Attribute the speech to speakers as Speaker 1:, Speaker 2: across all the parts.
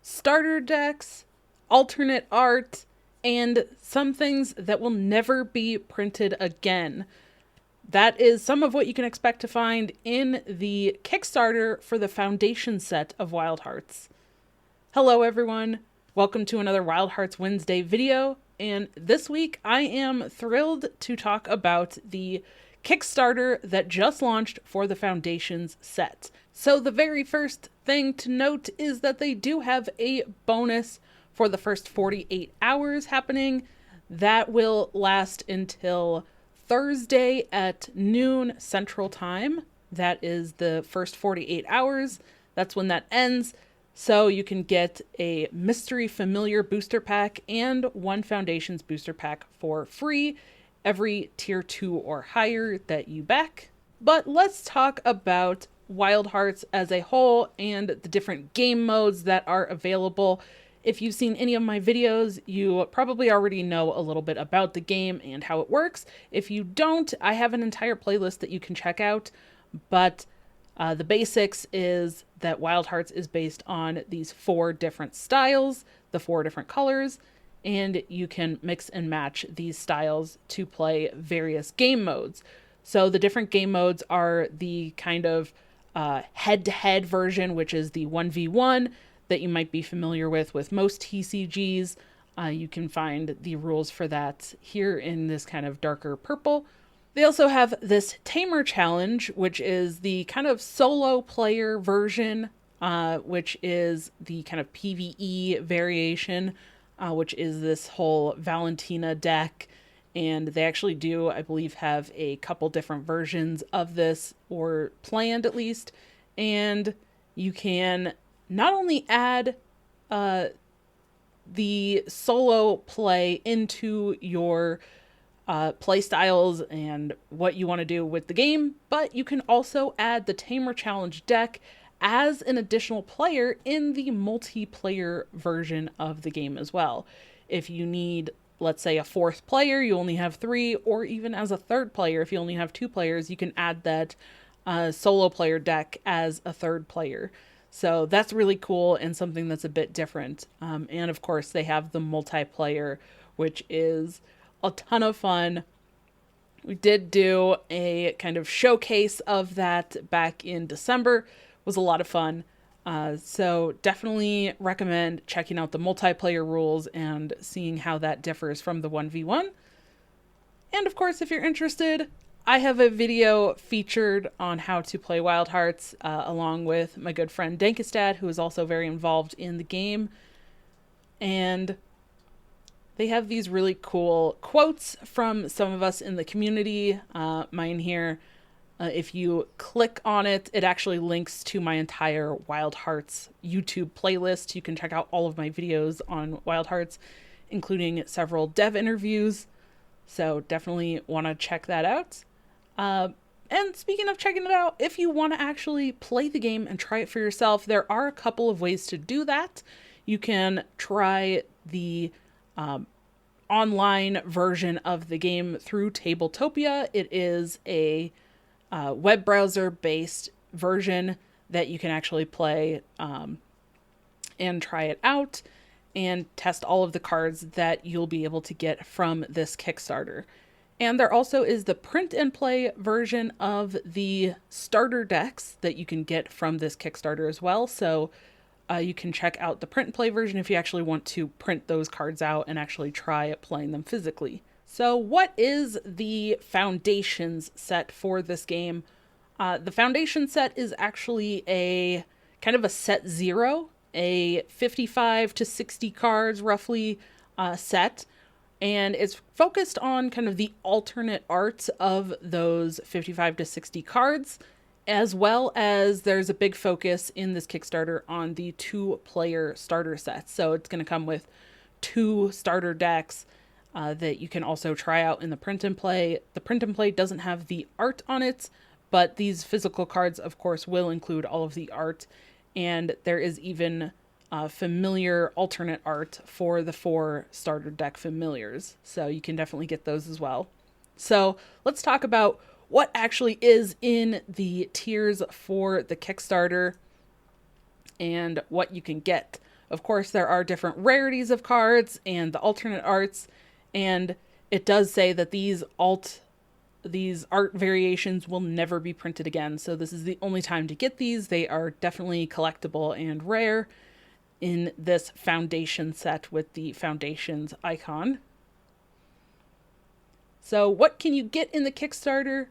Speaker 1: starter decks, alternate art, and some things that will never be printed again. That is some of what you can expect to find in the Kickstarter for the Foundation set of Wildhearts. Hello everyone, welcome to another Wildhearts Wednesday video, and this week I am thrilled to talk about the Kickstarter that just launched for the Foundations set. So the very first thing to note is that they do have a bonus for the first 48 hours happening. That will last until Thursday at noon Central Time. That is the first 48 hours. That's when that ends. So you can get a Mystery Familiar booster pack and one Foundations booster pack for free every tier 2 or higher that you back. But let's talk about Wildhearts as a whole and the different game modes that are available. If you've seen any of my videos, you probably already know a little bit about the game and how it works. If you don't, I have an entire playlist that you can check out. But the basics is that Wildhearts is based on these 4 different styles, the 4 different colors, and you can mix and match these styles to play various game modes. So the different game modes are the kind of head-to-head version, which is the 1v1 that you might be familiar with most TCGs. You can find the rules for that here in this kind of darker purple. They also have this Tamer Challenge, which is the kind of solo player version, which is the kind of PvE variation, which is this whole Valentina deck. And they actually do, I believe, have a couple different versions of this, or planned at least. And you can not only add the solo play into your play styles and what you want to do with the game, but you can also add the Tamer Challenge deck as an additional player in the multiplayer version of the game as well. If you need, let's say, a 4th player, you only have 3, or even as a 3rd player, if you only have 2 players, you can add that solo player deck as a 3rd player. So that's really cool and something that's a bit different. And of course, they have the multiplayer, which is a ton of fun. We did do a kind of showcase of that back in December. It was a lot of fun. So definitely recommend checking out the multiplayer rules and seeing how that differs from the 1v1. And of course, if you're interested, I have a video featured on how to play Wildhearts, along with my good friend Dankestad, who is also very involved in the game. And they have these really cool quotes from some of us in the community. Mine here, if you click on it, it actually links to my entire Wildhearts YouTube playlist. You can check out all of my videos on Wildhearts, including several dev interviews. So definitely want to check that out. And speaking of checking it out, if you want to actually play the game and try it for yourself, there are a couple of ways to do that. You can try the online version of the game through Tabletopia. It is a web browser based version that you can actually play and try it out and test all of the cards that you'll be able to get from this Kickstarter. And there also is the print and play version of the starter decks that you can get from this Kickstarter as well. So you can check out the print and play version if you actually want to print those cards out and actually try playing them physically. So what is the Foundations set for this game? The Foundation set is actually a kind of a set 0, a 55 to 60 cards roughly set. And it's focused on kind of the alternate art of those 55 to 60 cards, as well as there's a big focus in this Kickstarter on the 2-player starter sets. So it's going to come with 2 starter decks that you can also try out in the print and play. The print and play doesn't have the art on it, but these physical cards, of course, will include all of the art. And there is even familiar alternate art for the 4 starter deck familiars. So you can definitely get those as well. So let's talk about what actually is in the tiers for the Kickstarter and what you can get Of course, there are different rarities of cards and the alternate arts, and it does say that these art variations will never be printed again. So this is the only time to get these. They are definitely collectible and rare in this foundation set with the foundations icon. So what can you get in the Kickstarter?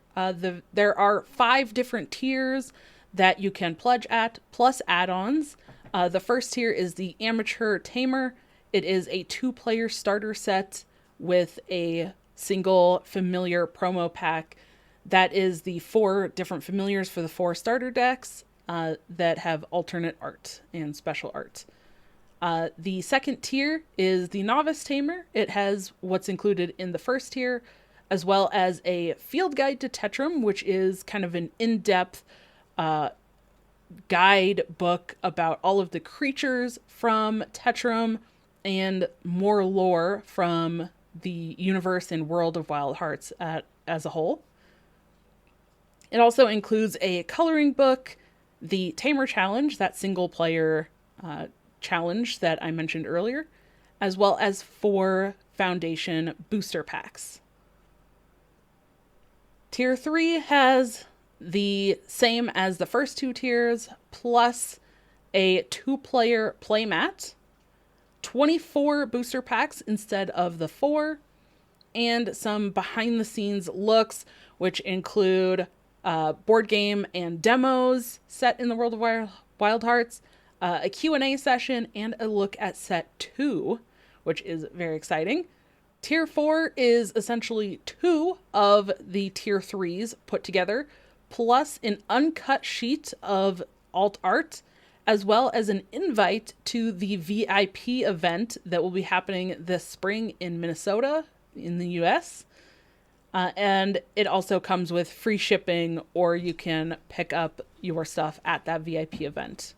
Speaker 1: There are 5 different tiers that you can pledge at, plus add-ons. The first tier is the Amateur Tamer. It is a 2-player starter set with a single familiar promo pack. That is the 4 different familiars for the 4 starter decks that have alternate art and special art. The second tier is the Novice Tamer. It has what's included in the first tier, as well as a field guide to Tetrim, which is kind of an in-depth guide book about all of the creatures from Tetrim and more lore from the universe and world of Wildhearts as a whole. It also includes a coloring book, the Tamer Challenge, that single-player challenge that I mentioned earlier, as well as 4 Foundation booster packs. Tier 3 has the same as the first 2 tiers, plus a 2-player playmat, 24 booster packs instead of the 4, and some behind-the-scenes looks, which include board game and demos set in the world of Wildhearts, a Q&A session, and a look at set 2, which is very exciting. Tier 4 is essentially 2 of the Tier 3s put together, plus an uncut sheet of alt art, as well as an invite to the VIP event that will be happening this spring in Minnesota, in the US. And it also comes with free shipping, or you can pick up your stuff at that VIP event.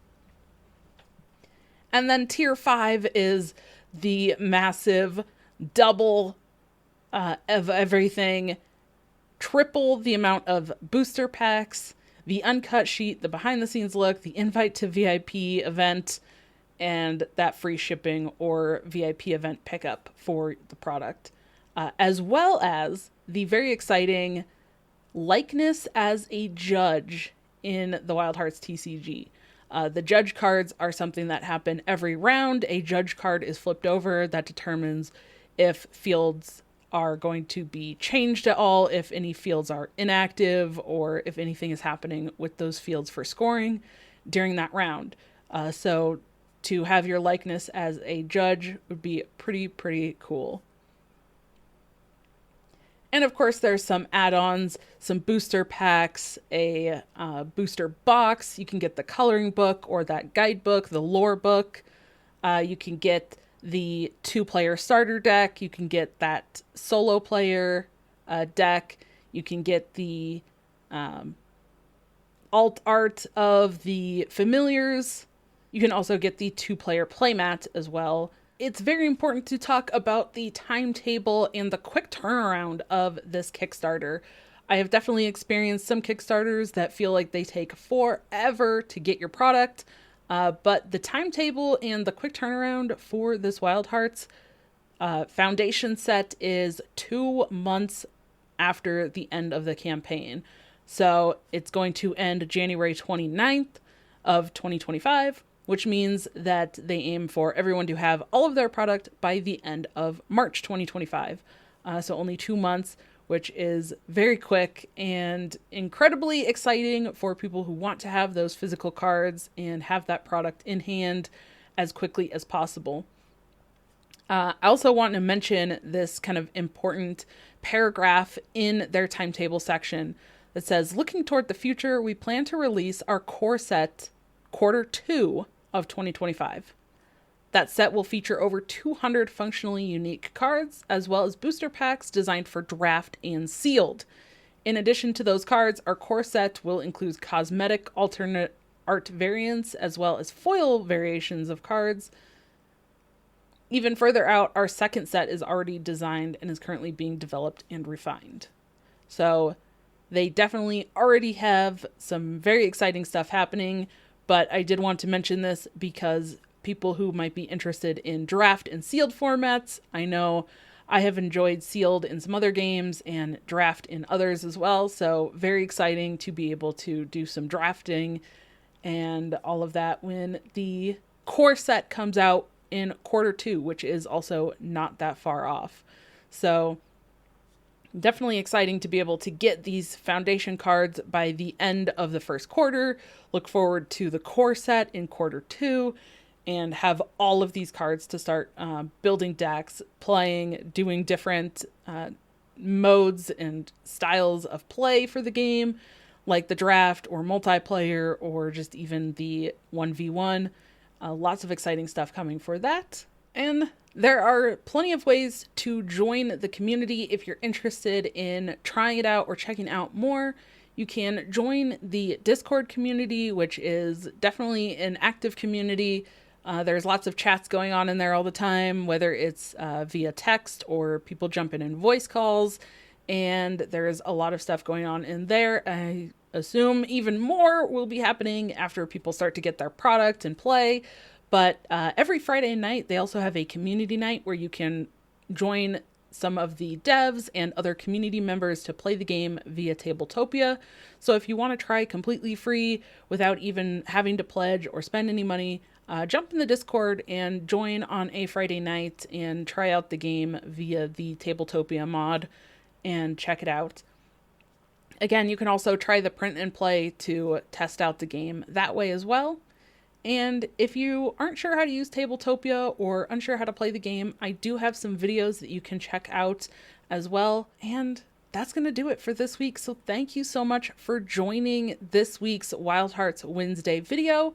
Speaker 1: And then Tier 5 is the massive double of everything, triple the amount of booster packs, the uncut sheet, the behind-the-scenes look, the invite to VIP event, and that free shipping or VIP event pickup for the product, as well as the very exciting likeness as a judge in the Wildhearts TCG. The judge cards are something that happen every round. A judge card is flipped over that determines if fields are going to be changed at all, if any fields are inactive, or if anything is happening with those fields for scoring during that round. So to have your likeness as a judge would be pretty cool. And of course, there's some add-ons, some booster packs, a booster box. You can get the coloring book or that guidebook, the lore book. You can get the 2-player starter deck. You can get that solo player deck. You can get the alt art of the familiars. You can also get the 2-player playmat as well. It's very important to talk about the timetable and the quick turnaround of this Kickstarter. I have definitely experienced some Kickstarters that feel like they take forever to get your product, but the timetable and the quick turnaround for this Wildhearts foundation set is 2 months after the end of the campaign. So it's going to end January 29th of 2025. Which means that they aim for everyone to have all of their product by the end of March 2025. So only 2 months, which is very quick and incredibly exciting for people who want to have those physical cards and have that product in hand as quickly as possible. I also want to mention this kind of important paragraph in their timetable section that says, looking toward the future, we plan to release our core set Q2 of 2025. That set will feature over 200 functionally unique cards, as well as booster packs designed for draft and sealed. In addition to those cards, our core set will include cosmetic alternate art variants, as well as foil variations of cards. Even further out, our second set is already designed and is currently being developed and refined. So they definitely already have some very exciting stuff happening. But I did want to mention this because people who might be interested in draft and sealed formats. I know I have enjoyed sealed in some other games and draft in others as well. So very exciting to be able to do some drafting and all of that when the core set comes out in Q2, which is also not that far off. So definitely exciting to be able to get these foundation cards by the end of the first quarter. Look forward to the core set in Q2 and have all of these cards to start building decks, playing, doing different modes and styles of play for the game, like the draft or multiplayer or just even the 1v1. Lots of exciting stuff coming for that. And there are plenty of ways to join the community if you're interested in trying it out or checking out more. You can join the Discord community, which is definitely an active community. There's lots of chats going on in there all the time, whether it's via text or people jumping in voice calls. And there's a lot of stuff going on in there. I assume even more will be happening after people start to get their product and play. But every Friday night, they also have a community night where you can join some of the devs and other community members to play the game via Tabletopia. So if you want to try completely free without even having to pledge or spend any money, jump in the Discord and join on a Friday night and try out the game via the Tabletopia mod and check it out. Again, you can also try the print and play to test out the game that way as well. And if you aren't sure how to use Tabletopia or unsure how to play the game, I do have some videos that you can check out as well. And that's going to do it for this week. So thank you so much for joining this week's Wildhearts Wednesday video.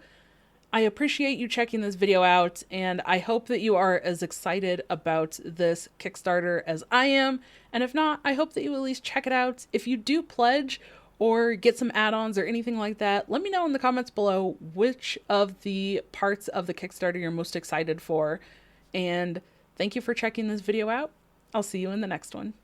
Speaker 1: I appreciate you checking this video out, and I hope that you are as excited about this Kickstarter as I am. And if not, I hope that you at least check it out. If you do pledge or get some add-ons or anything like that, let me know in the comments below which of the parts of the Kickstarter you're most excited for. And thank you for checking this video out. I'll see you in the next one.